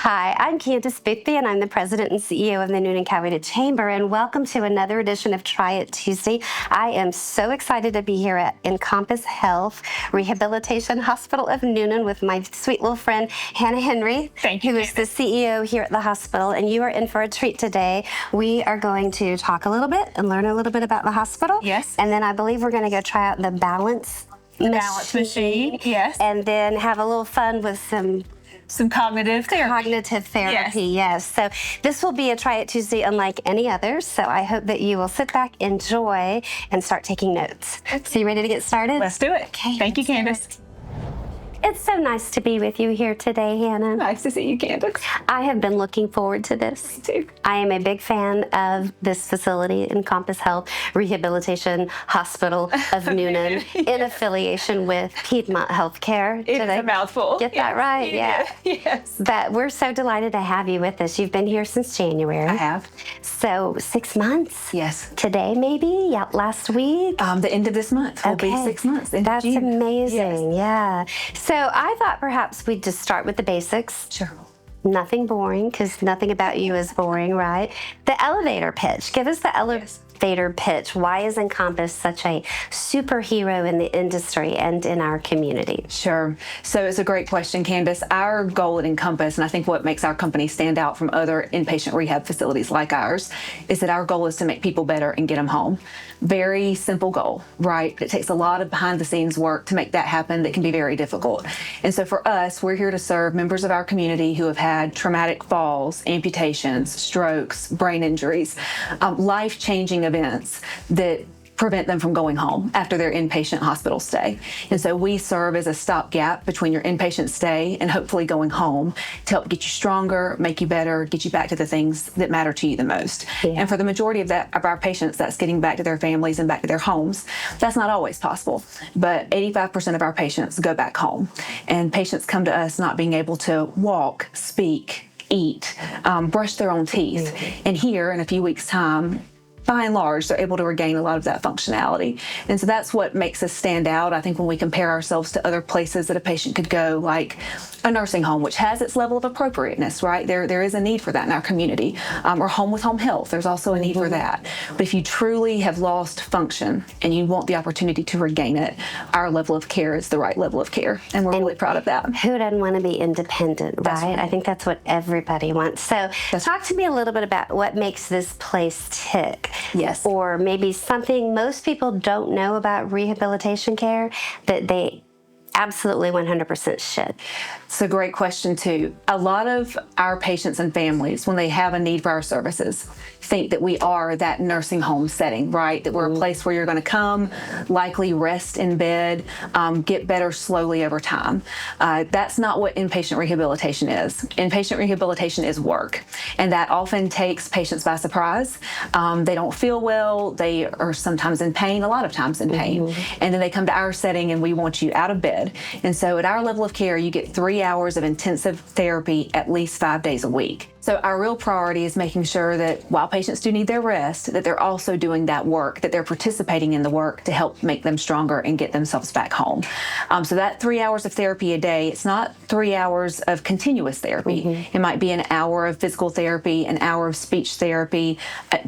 Hi, I'm Candace Bixby, and I'm the President and CEO of the Noonan-Coweta Chamber, and welcome to another edition of Try It Tuesday. I am so excited to be here at Encompass Health Rehabilitation Hospital of Noonan with my sweet little friend, Hannah Henry, who is the CEO here at the hospital, and you are in for a treat today. We are going to talk a little bit and learn a little bit about the hospital. Yes. And then I believe we're going to go try out the balance machine. Yes. And then have a little fun with some cognitive therapy. Cognitive therapy, yes. So this will be a Try It Tuesday unlike any others. So I hope that you will sit back, enjoy, and start taking notes. So you ready to get started? Let's do it. Okay. Thank you, Candace. It's so nice to be with you here today, Hannah. Nice to see you, Candace. I have been looking forward to this. Me too. I am a big fan of this facility, Encompass Health Rehabilitation Hospital of Noonan, in affiliation with Piedmont Healthcare. It's a mouthful. Get that right? Yeah. Yes. But we're so delighted to have you with us. You've been here since January. I have. So 6 months. Yes. Today, maybe? Yeah, last week? The end of this month will be 6 months. That's June. amazing. Yes. Yeah. So I thought perhaps we'd just start with the basics. Sure. Nothing boring, because nothing about you is boring, right? The elevator pitch. Give us the elevator pitch. Why is Encompass such a superhero in the industry and in our community? Sure. So it's a great question, Candace. Our goal at Encompass, and I think what makes our company stand out from other inpatient rehab facilities like ours, is that our goal is to make people better and get them home. Very simple goal, right? It takes a lot of behind the scenes work to make that happen that can be very difficult. And so for us, we're here to serve members of our community who have had traumatic falls, amputations, strokes, brain injuries, life-changing events that prevent them from going home after their inpatient hospital stay. And so we serve as a stopgap between your inpatient stay and hopefully going home to help get you stronger, make you better, get you back to the things that matter to you the most. Yeah. And for the majority of our patients, that's getting back to their families and back to their homes. That's not always possible, but 85% of our patients go back home. And patients come to us not being able to walk, speak, eat, brush their own teeth. And here in a few weeks' time, by and large, they're able to regain a lot of that functionality. And so that's what makes us stand out, I think, when we compare ourselves to other places that a patient could go, like a nursing home, which has its level of appropriateness, right? There is a need for that in our community. Or home with home health, there's also a need for that. But if you truly have lost function and you want the opportunity to regain it, our level of care is the right level of care. And we're really proud of that. Who doesn't want to be independent, right? I think that's what everybody wants. So talk to me a little bit about what makes this place tick. Yes. Or maybe something most people don't know about rehabilitation care that they absolutely 100% should. It's a great question too. A lot of our patients and families, when they have a need for our services, think that we are that nursing home setting, right? That we're a place where you're going to come, likely rest in bed, get better slowly over time. That's not what inpatient rehabilitation is. Inpatient rehabilitation is work, and that often takes patients by surprise. They don't feel well. They are sometimes in pain, a lot of times in pain. And then they come to our setting and we want you out of bed. And so at our level of care, you get 3 hours of intensive therapy at least 5 days a week. So our real priority is making sure that while patients do need their rest, that they're also doing that work, that they're participating in the work to help make them stronger and get themselves back home. So that 3 hours of therapy a day, it's not 3 hours of continuous therapy. It might be an hour of physical therapy, an hour of speech therapy,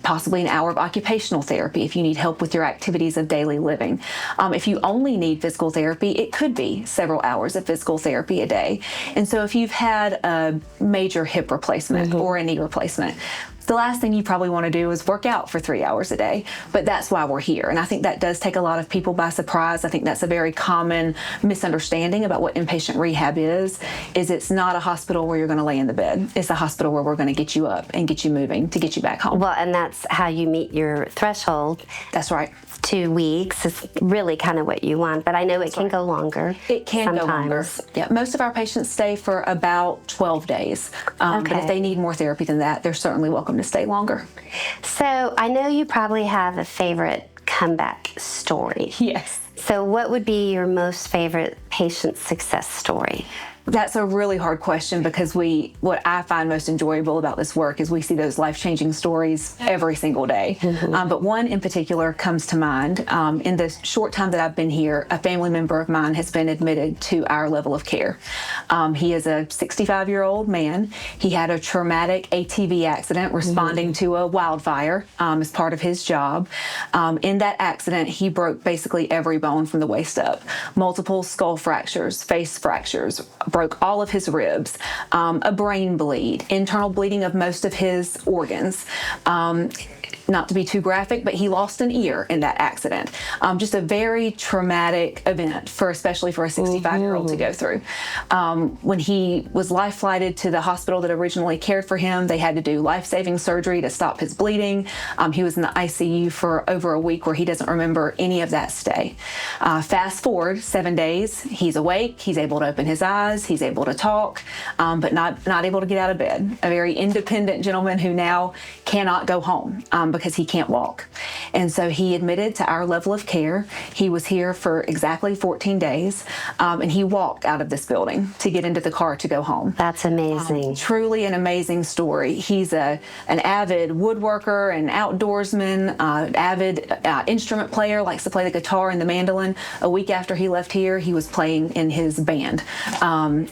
possibly an hour of occupational therapy if you need help with your activities of daily living. If you only need physical therapy, it could be several hours of physical therapy a day. And so if you've had a major hip replacement, or a knee replacement, the last thing you probably want to do is work out for 3 hours a day, but that's why we're here. And I think that does take a lot of people by surprise. I think that's a very common misunderstanding about what inpatient rehab is it's not a hospital where you're going to lay in the bed. It's a hospital where we're going to get you up and get you moving to get you back home. Well, and that's how you meet your threshold. That's right. 2 weeks is really kind of what you want, but I know it can go longer. It can go longer. Yeah, most of our patients stay for about 12 days. But if they need more therapy than that, they're certainly welcome to stay longer. So I know you probably have a favorite comeback story. Yes. So what would be your most favorite patient success story? That's a really hard question because what I find most enjoyable about this work is we see those life-changing stories every single day. But one in particular comes to mind. In the short time that I've been here, a family member of mine has been admitted to our level of care. He is a 65-year-old man. He had a traumatic ATV accident responding to a wildfire as part of his job. In that accident, he broke basically every bone from the waist up. Multiple skull fractures, face fractures, broke all of his ribs, a brain bleed, internal bleeding of most of his organs. Not to be too graphic, but he lost an ear in that accident. Just a very traumatic event especially for a 65-year-old to go through. When he was life flighted to the hospital that originally cared for him, they had to do life-saving surgery to stop his bleeding. He was in the ICU for over a week where he doesn't remember any of that stay. Fast forward 7 days, he's awake, he's able to open his eyes, he's able to talk, but not able to get out of bed. A very independent gentleman who now cannot go home because he can't walk. And so he admitted to our level of care. He was here for exactly 14 days, and he walked out of this building to get into the car to go home. That's amazing. Truly an amazing story. He's an avid woodworker, an outdoorsman, avid instrument player, likes to play the guitar and the mandolin. A week after he left here, he was playing in his band,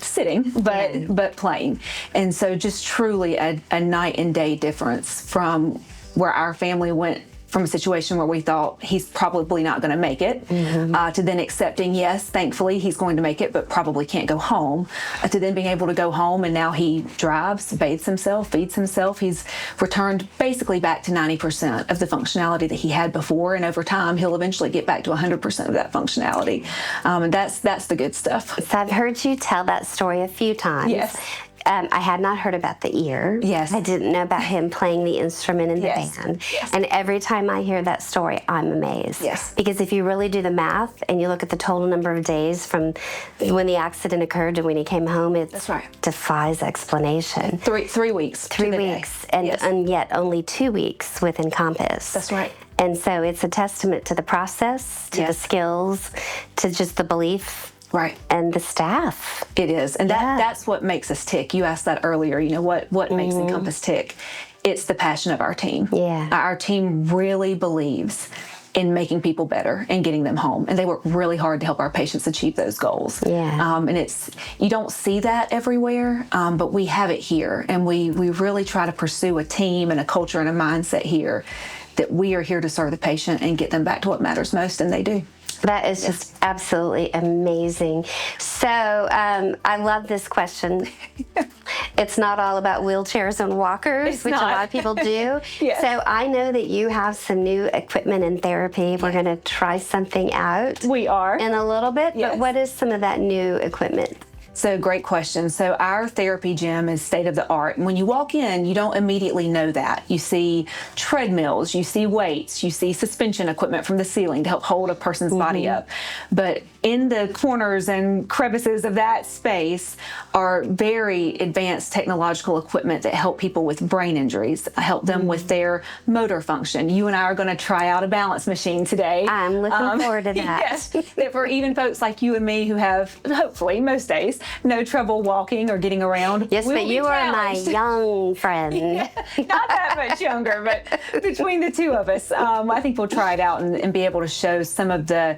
sitting, but playing. And so just truly a night and day difference from where our family went from a situation where we thought he's probably not going to make it, to then accepting, yes, thankfully he's going to make it, but probably can't go home, to then being able to go home, and now he drives, bathes himself, feeds himself. He's returned basically back to 90% of the functionality that he had before, and over time he'll eventually get back to 100% of that functionality. And that's the good stuff. So I've heard you tell that story a few times. Yes. I had not heard about the ear. Yes. I didn't know about him playing the instrument in the band. Yes. And every time I hear that story, I'm amazed. Yes. Because if you really do the math and you look at the total number of days from when the accident occurred to when he came home, it defies explanation. Three weeks. 3 weeks. And yet only 2 weeks with Encompass. That's right. And so it's a testament to the process, to the skills, to just the belief. Right. And the staff. It is. And that's what makes us tick. You asked that earlier, what makes Encompass tick? It's the passion of our team. Yeah. Our team really believes in making people better and getting them home. And they work really hard to help our patients achieve those goals. Yeah. And you don't see that everywhere, but we have it here. And we really try to pursue a team and a culture and a mindset here that we are here to serve the patient and get them back to what matters most, and they do. That is just absolutely amazing. So I love this question. It's not all about wheelchairs and walkers, which a lot of people do. Yes. So I know that you have some new equipment and therapy. We're going to try something out. We are. In a little bit. Yes. But what is some of that new equipment? So great question. So our therapy gym is state of the art. And when you walk in, you don't immediately know that. You see treadmills, you see weights, you see suspension equipment from the ceiling to help hold a person's body up. But in the corners and crevices of that space are very advanced technological equipment that help people with brain injuries, help them with their motor function. You and I are going to try out a balance machine today. I'm looking forward to that. Yes, that for even folks like you and me who have, hopefully, most days, no trouble walking or getting around. Yes, but you are my young friend. Not that much younger, but between the two of us, I think we'll try it out and be able to show some of the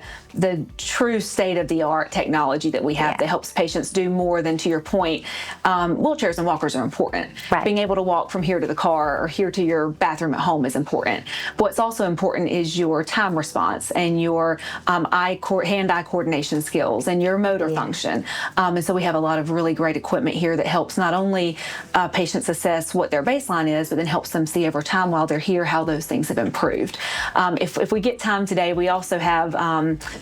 true state-of-the-art technology that we have that helps patients do more than, to your point, wheelchairs and walkers are important. Right. Being able to walk from here to the car or here to your bathroom at home is important. But what's also important is your time response and your hand-eye coordination skills and your motor function. And so we have a lot of really great equipment here that helps not only patients assess what their baseline is, but then helps them see over time while they're here how those things have improved. If we get time today, we also have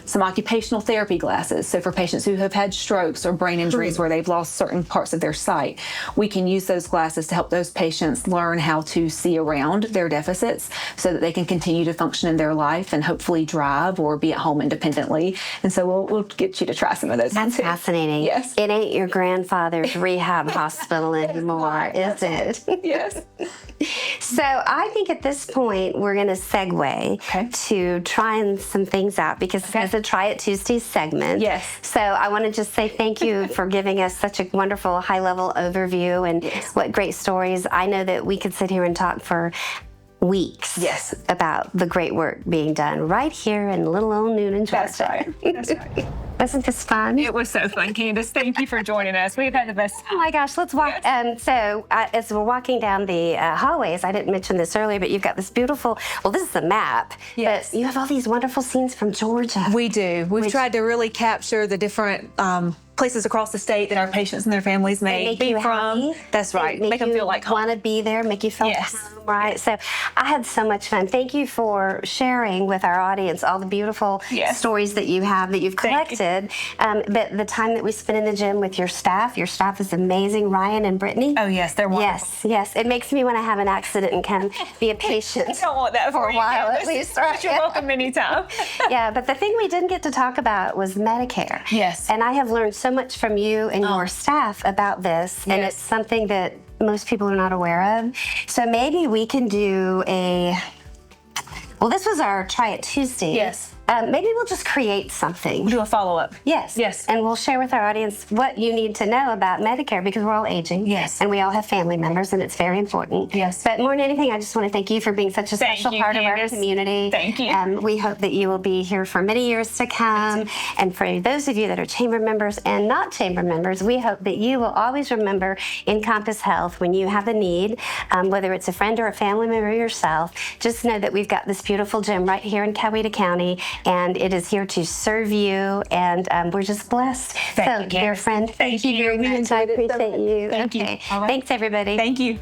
some occupational therapy glasses. So for patients who have had strokes or brain injuries where they've lost certain parts of their sight, we can use those glasses to help those patients learn how to see around their deficits so that they can continue to function in their life and hopefully drive or be at home independently. And so we'll get you to try some of those. That's fascinating. Yes. It ain't your grandfather's rehab hospital anymore, is it? Yes. So I think at this point we're going to segue to trying some things out because this is a Try It Tuesday segment. Yes. So I want to just say thank you for giving us such a wonderful high-level overview and what great stories. I know that we could sit here and talk for weeks about the great work being done right here in little old Noonan, Georgia. That's right. That's right. Wasn't this fun? It was so fun, Candace. Thank you for joining us. We've had the best time. Oh my gosh, let's walk. As we're walking down the hallways, I didn't mention this earlier, but you've got this beautiful, well, this is a map. Yes. But you have all these wonderful scenes from Georgia. We do. We've tried to really capture the different places across the state that our patients and their families may be from. Happy. That's right. Make them feel like home. Want to be there, make you feel at home, right? So I had so much fun. Thank you for sharing with our audience all the beautiful stories that you have, that you've collected. But the time that we spent in the gym with your staff is amazing. Ryan and Brittany. Oh, yes, they're wonderful. Yes, yes. It makes me want to have an accident and come be a patient. I don't want that for a while at least, right? You're welcome anytime. Yeah, but the thing we didn't get to talk about was Medicare. Yes. And I have learned so much from you and your staff about this, and it's something that most people are not aware of. So maybe we can do well, this was our Try It Tuesday. Yes. Maybe we'll just create something. We'll do a follow-up. Yes. Yes. And we'll share with our audience what you need to know about Medicare because we're all aging. Yes. And we all have family members, and it's very important. Yes. But more than anything, I just want to thank you for being such a special part of our community. Thank you. We hope that you will be here for many years to come. And for those of you that are chamber members and not chamber members, we hope that you will always remember Encompass Health when you have a need, whether it's a friend or a family member yourself. Just know that we've got this beautiful gym right here in Coweta County, and it is here to serve you, and we're just blessed. Thank you, dear friend, thank you very much. I appreciate you. Thank you. Okay. Thanks, everybody. Thank you.